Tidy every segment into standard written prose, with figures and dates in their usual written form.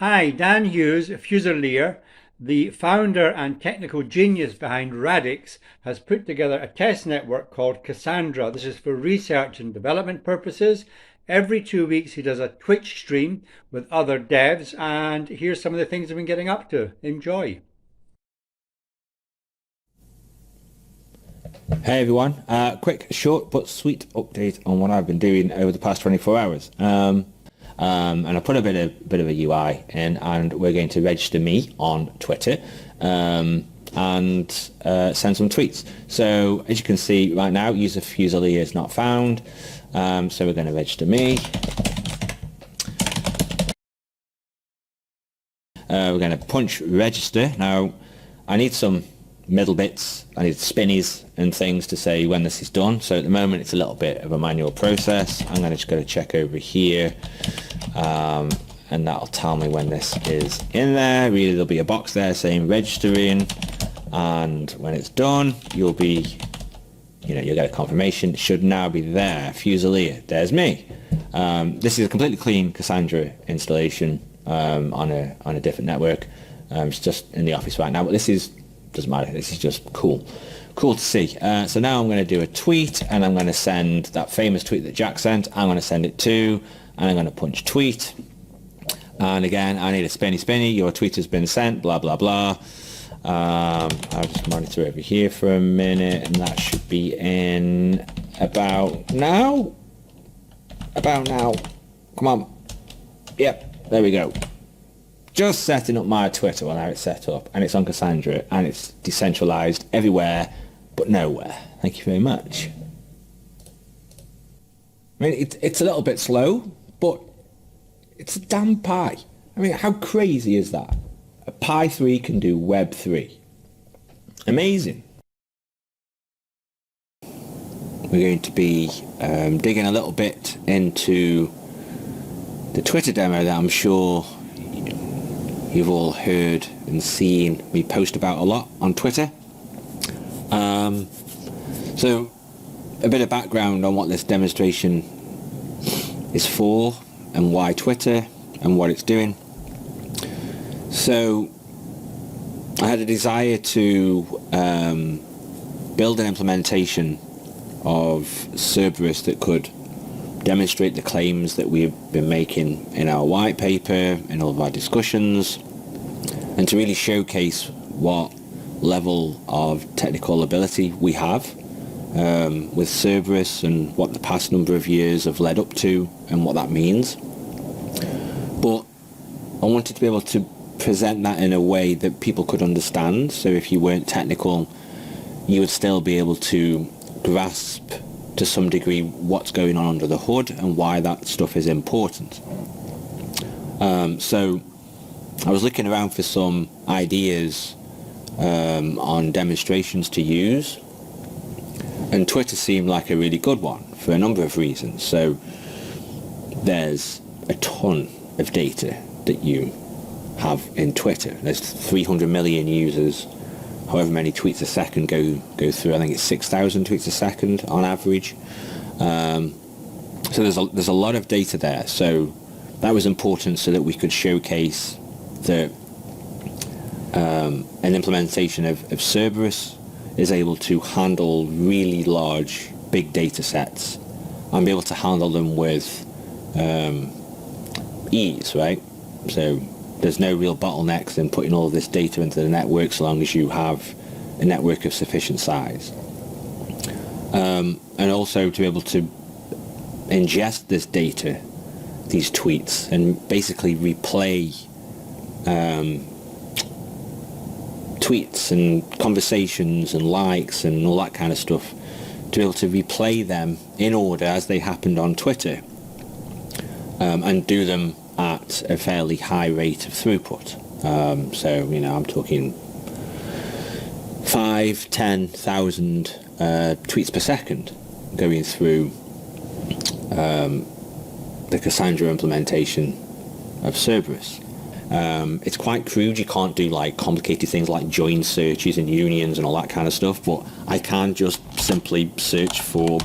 Hi, Dan Hughes, Fusilier, the founder and technical genius behind Radix, has put together a test network called Cassandra. This is for research and development purposes. Every 2 weeks, he does a Twitch stream with other devs, and here's some of the things they've been getting up to. Enjoy. Hey everyone, quick, short but sweet update on what I've been doing over the past 24 hours. And I put a bit of a UI in, and we're going to register me on Twitter and send some tweets. So as you can see right now, user Fusilier is not found. So we're going to register me. We're going to punch register. Now I need some middle bits, I need spinnies and things to say when this is done. So at the moment it's a little bit of a manual process. I'm going to just go to check over here, and that'll tell me when this is in there. Really, there'll be a box there saying registering, and when it's done you'll get a confirmation. It should now be there. Fusilier, there's me. This is a completely clean Cassandra installation on a different network. It's just in the office right now, but doesn't matter, this is just cool to see. So now I'm going to do a tweet, and I'm going to send that famous tweet that Jack sent. I'm going to send it to, and I'm going to punch tweet, and again I need a spinny, your tweet has been sent, blah blah blah. I'll just monitor over here for a minute, and that should be in about now. Come on. Yep, there we go. Just setting up my Twitter. Well, now it's set up, and it's on Cassandra, and it's decentralized everywhere but nowhere. Thank you very much. I mean, it's a little bit slow, but it's a damn Pi. I mean, how crazy is that? A Pi 3 can do Web 3. Amazing. We're going to be digging a little bit into the Twitter demo that I'm sure you've all heard and seen me post about a lot on Twitter. So a bit of background on what this demonstration is for and why Twitter and what it's doing. So I had a desire to build an implementation of Cerberus that could demonstrate the claims that we've been making in our white paper, in all of our discussions, and to really showcase what level of technical ability we have with Cerberus, and what the past number of years have led up to, and what that means. But I wanted to be able to present that in a way that people could understand, so if you weren't technical, you would still be able to grasp to some degree what's going on under the hood and why that stuff is important. So I was looking around for some ideas on demonstrations to use, and Twitter seemed like a really good one for a number of reasons. So there's a ton of data that you have in Twitter. There's 300 million users. However many tweets a second go through. I think it's 6,000 tweets a second on average. So there's a lot of data there. So that was important, so that we could showcase that an implementation of Cerberus is able to handle really large, big data sets and be able to handle them with ease, right? So there's no real bottlenecks in putting all of this data into the network, so long as you have a network of sufficient size. And also to be able to ingest this data, these tweets, and basically replay tweets and conversations and likes and all that kind of stuff, to be able to replay them in order as they happened on Twitter, and do them at a fairly high rate of throughput. So, I'm talking 5,000-10,000 tweets per second going through the Cassandra implementation of Cerberus. It's quite crude. You can't do like complicated things like join searches and unions and all that kind of stuff, but I can just simply search for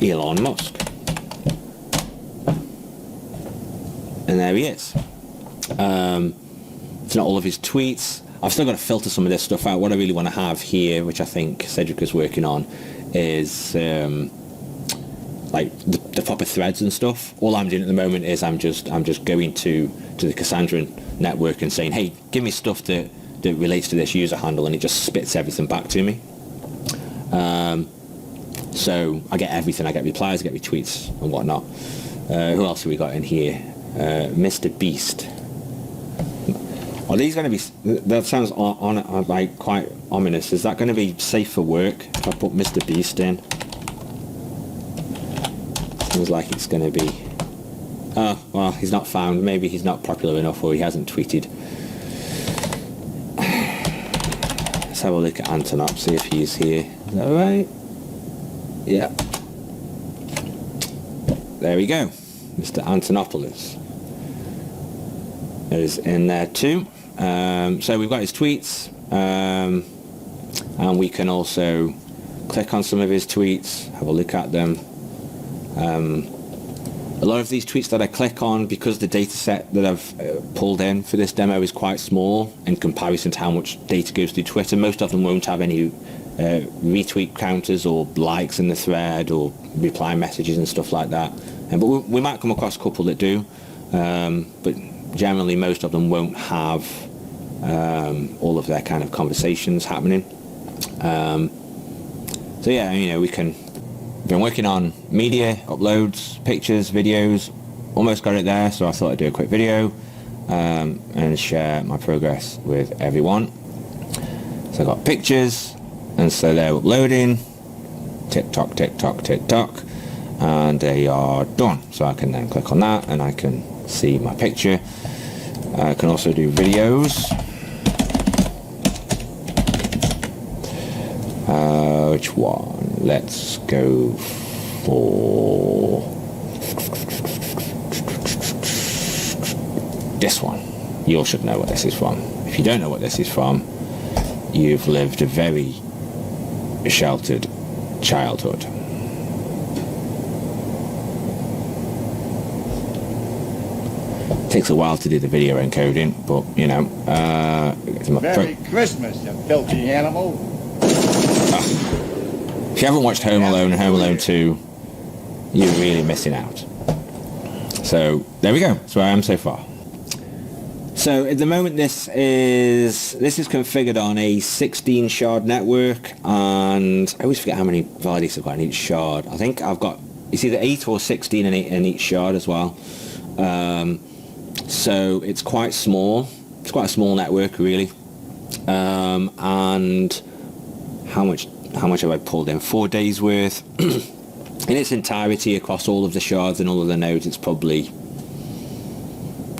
Elon Musk. And there he is. It's not all of his tweets. I've still got to filter some of this stuff out. What I really want to have here, which I think Cedric is working on, is like the proper threads and stuff. All I'm doing at the moment is I'm just going to the Cassandra network and saying, hey, give me stuff that relates to this user handle, and it just spits everything back to me. So I get everything. I get replies, I get retweets and whatnot. Who else have we got in here? Mr. Beast. Are these going to be... That sounds like quite ominous. Is that going to be safe for work if I put Mr. Beast in? Seems like it's going to be... Oh, well, he's not found. Maybe he's not popular enough, or he hasn't tweeted. Let's have a look at Antonop, see if he's here. Is that right? Yeah. There we go. Mr. Antonopoulos is in there too. So we've got his tweets, and we can also click on some of his tweets, have a look at them. A lot of these tweets that I click on, because the data set that I've pulled in for this demo is quite small in comparison to how much data goes through Twitter, most of them won't have any retweet counters or likes in the thread or reply messages and stuff like that. But we might come across a couple that do, but generally most of them won't have all of their kind of conversations happening. So yeah, you know, we've been working on media, uploads, pictures, videos, almost got it there, so I thought I'd do a quick video and share my progress with everyone. So I got pictures, and so they're uploading, tick tock, tick tock, tick tock, and they are done. So I can then click on that and I can see my picture. I can also do videos. Which one? Let's go for this one. You all should know what this is from. If you don't know what this is from, you've lived a very sheltered childhood. Takes a while to do the video encoding, but you know, Merry Christmas, you filthy animal. If you haven't watched Home Alone and Home Alone 2, you're really missing out. So there we go. That's where I am so far. So at the moment this is configured on a 16 shard network, and I always forget how many validators I've got in each shard. I think I've got, it's either 8 or 16 in each shard as well. So it's quite small. It's quite a small network really. And how much have I pulled in? 4 days worth. In its entirety across all of the shards and all of the nodes, it's probably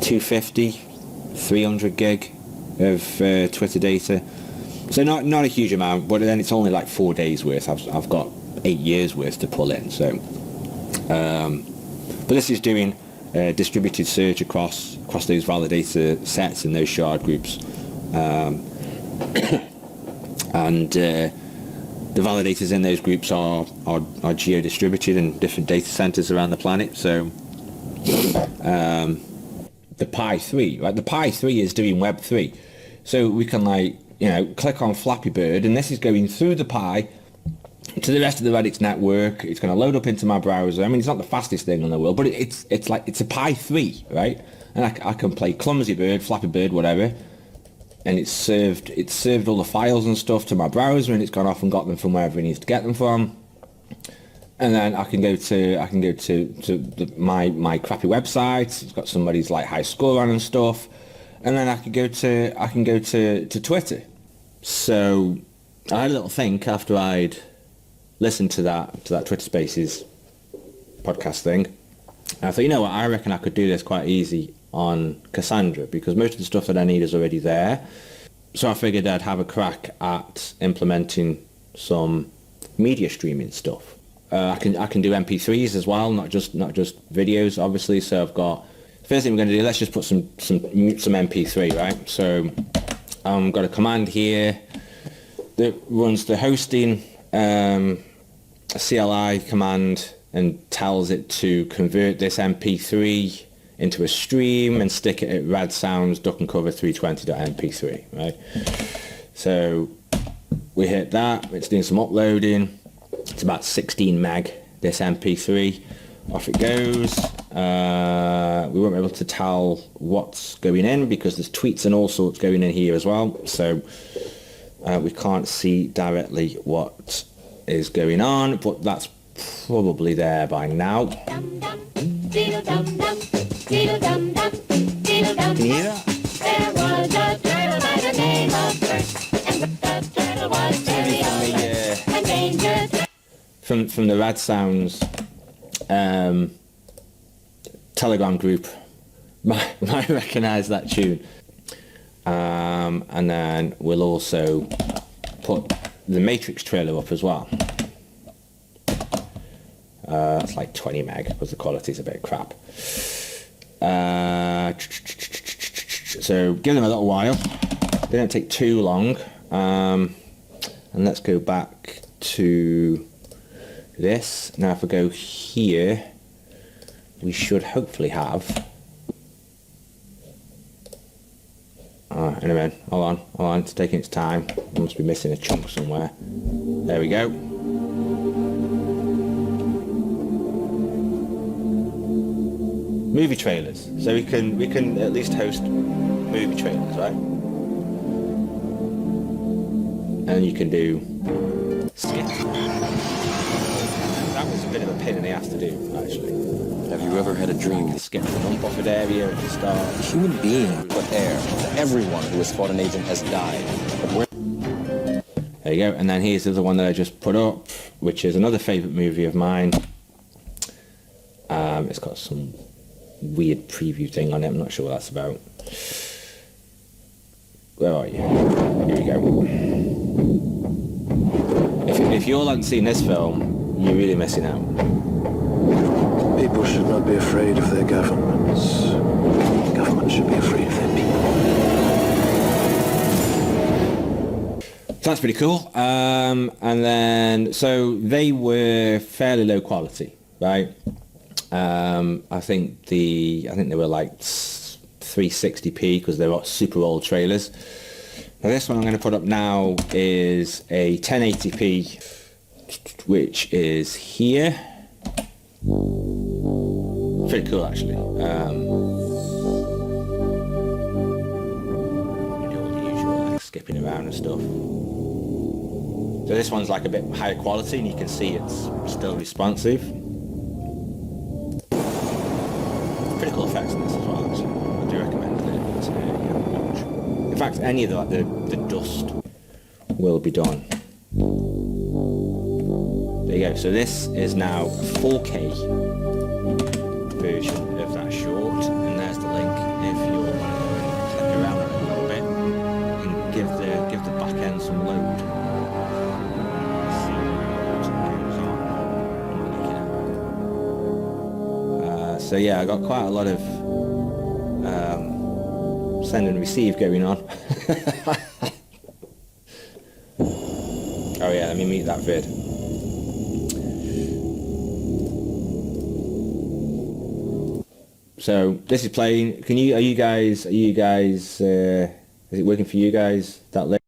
250, 300 gig of Twitter data. So not a huge amount, but then it's only like 4 days worth. I've got 8 years worth to pull in. So, but this is doing distributed search across those validator sets and those shard groups. And the validators in those groups are geo-distributed in different data centers around the planet. So the Pi 3, right? The Pi 3 is doing Web 3. So we can click on Flappy Bird, and this is going through the Pi to the rest of the Radix network. It's going to load up into my browser. I mean, it's not the fastest thing in the world, but it's a Pi 3, right? And I can play Clumsy Bird, Flappy Bird, whatever. And it's served all the files and stuff to my browser, and it's gone off and got them from wherever it needs to get them from. And then I can go to my crappy website. It's got somebody's like high score on and stuff. And then I can go to Twitter. So I had a little think after I'd listened to that Twitter Spaces podcast thing. And I thought, you know what, I reckon I could do this quite easy on Cassandra, because most of the stuff that I need is already there. So I figured I'd have a crack at implementing some media streaming stuff. I can do MP3s as well, not just videos, obviously. So I've got, first thing we're going to do, let's just put some MP3, right? So I've got a command here that runs the hosting CLI command and tells it to convert this MP3 into a stream and stick it at rad sounds duck and cover 320.mp3, right? So we hit that, it's doing some uploading. It's about 16 meg, this MP3. Off it goes. We won't be able to tell what's going in because there's tweets and all sorts going in here as well. So we can't see directly what is going on, but that's probably there by now. Can you hear that? There was a turtle by the name of Bert, and the turtle was very old and dangerous. From the Rad Sounds Telegram group might recognise that tune. And then we'll also put the Matrix trailer up as well. It's like 20 meg because the quality's a bit crap. So give them a little while. They don't take too long. And let's go back to this. Now if I go here, we should hopefully have... in a minute, hold on, it's taking its time. I must be missing a chunk somewhere. There we go. Movie trailers. So we can at least host movie trailers, right? And you can do skits. That was a bit of a pain in the ass to do, actually. Have you ever had a dream? Skip the non-profit area at the start. A human being put air. Everyone who has fought an agent has died. But there you go. And then here's the other one that I just put up, which is another favourite movie of mine. It's got some weird preview thing on it. I'm not sure what that's about. Where are you? Here we go. If you all haven't seen this film, you're really missing out. People should not be afraid of their governments. Governments should be afraid of their people. So that's pretty cool. And then, so they were fairly low quality, right? I think they were like 360p because they're super old trailers. Now this one I'm going to put up now is a 1080p, which is here. Pretty cool actually. You do all the usual like skipping around and stuff. So this one's like a bit higher quality and you can see it's still responsive. Pretty cool effects in this as well actually. I do recommend it to watch. In fact any of the dust will be done. There you go, so this is now a 4K version of that short, and there's the link if you want to click around it a little bit and give the back end some load. See what goes on. So yeah, I got quite a lot of send and receive going on. Oh yeah, let me mute that vid. So this is playing. Are you guys? Is it working for you guys? That link?